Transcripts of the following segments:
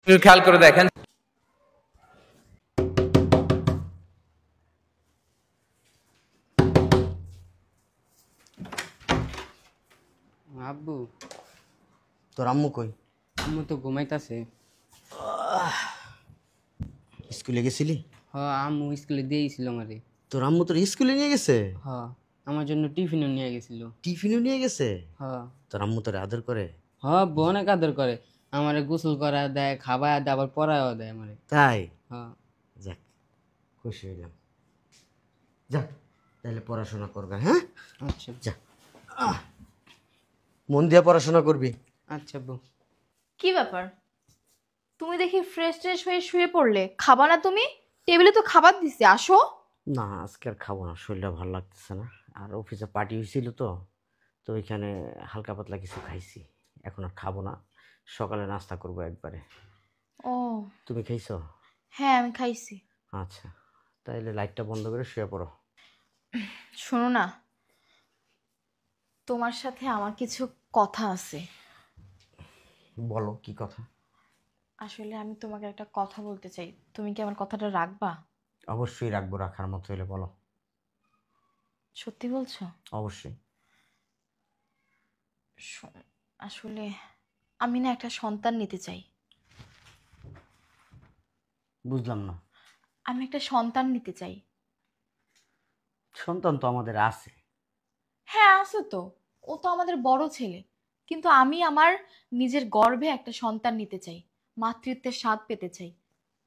একটু খেয়াল করে দেখেন। আব্বু, তোর আম্মু কই? আম্মু তো ঘুমাইতাছে। স্কুলে গেছিলি? আম্মু স্কুলে দিয়েছিল আমারে। তোর আম্মু তোর স্কুলে নিয়ে গেছে? হ, আমার জন্য টিফিনও নিয়ে গেছিল। টিফিনও নিয়ে গেছে? হ তোর আম্মু তোর আদর করে? হ, বউ অনেক আদর করে। আমারে গোসল করা দেয়, খাবার দেয়, আবার পড়ায়ও দেয় আমারে। তাই? হ। যাক, খুশি হইলাম। যাক, তাহলে পড়াশোনা করবে, হ্যাঁ? আচ্ছা যা, মন দিয়ে পড়াশোনা করবি। আচ্ছা আব্বু। কি ব্যাপার? তুমি দেখি ফ্রেশ ট্রেশ হয়ে শুয়ে পড়লে, খাবা না তুমি? টেবিলে তো খাবার দিছি, আসো। না, আজকে আর খাবো না, শরীরটা ভালো লাগতেছে না। আর অফিসে পার্টি হয়েছিল তো, তো ওইখানে হালকা পাতলা কিছু খাইছি। এখন আর খাবো না, সকালে নাস্তা করবো একবারে। ও তুমি খাইছো? হ্যাঁ, আমি খাইছি। আচ্ছা, তাইলে লাইটটা বন্ধ করে শুয়ে পড়ো। শোনো না, তোমার সাথে আমার কিছু কথা আছে। বলো, কি কথা? আসলে আমি তোমাকে একটা কথা বলতে চাই, তুমি কি আমার কথাটা রাখবা? অবশ্যই রাখবো, রাখার মতো হলে বলো। সত্যি বলছো? অবশ্যই। আসলে আমি না একটা সন্তান নিতে চাই। বুঝলাম না। আমি একটা সন্তান নিতে চাই। সন্তান তো আমাদের আছে। হ্যাঁ আছে তো, ও তো আমাদের বড় ছেলে। কিন্তু আমি আমার নিজের গর্ভে একটা সন্তান নিতে চাই, মাতৃত্বের স্বাদ পেতে চাই।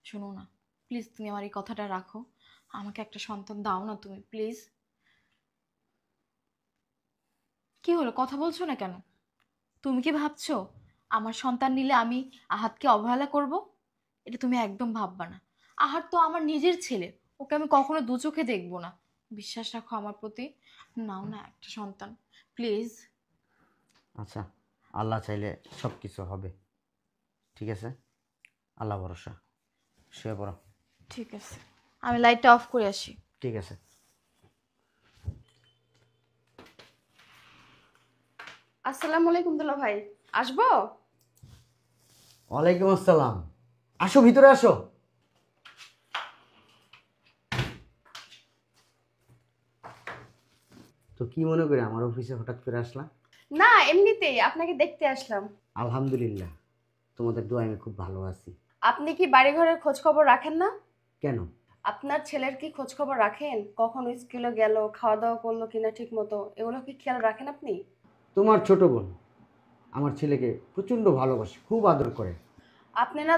শোনো না, প্লিজ তুমি আমার এই কথাটা রাখো। আমাকে একটা সন্তান দাও না তুমি, প্লিজ। কি হলো, কথা বলছো না কেন? তুমি কি ভাবছো আমার সন্তান নিলে আমি আহাতকে অবহেলা করব? এটা তুমি একদম ভাববা না। আহাত তো আমার নিজের ছেলে, ওকে আমি কখনো দু চোখে দেখবো না। বিশ্বাস রাখো আমার প্রতি। নাও না একটা সন্তান, প্লিজ। আচ্ছা, আল্লাহ চাইলে সব কিছু হবে। ঠিক আছে, আল্লাহ ভরসা। শুয়ে পড়ো। ঠিক আছে, আমি লাইটটা অফ করে আসি। ঠিক আছে। আসসালামু আলাইকুম দুলা ভাই, আসবো? ওয়ালাইকুম আসসালাম। আসো, ভিতরে আসো। তো কি মনে করে আমার অফিসে হঠাৎ করে আসলা? না, এমনিতেই আপনাকে দেখতে আসলাম। আলহামদুলিল্লাহ, তোমাদের দোয়া আমি খুব ভালো আছি। আপনি কি বাড়ি ঘরের খোঁজ খবর রাখেন না? কেন? আপনার ছেলের কি খোঁজ খবর রাখেন? কখন স্কুলে গেল, খাওয়া দাওয়া করলো কিনা ঠিক মতো, এগুলো কি খেয়াল রাখেন আপনি? তোমার ছোট বোন আমার ছেলেকে প্রচণ্ড ভালোবাসে, খুব আদর করে। আপনি না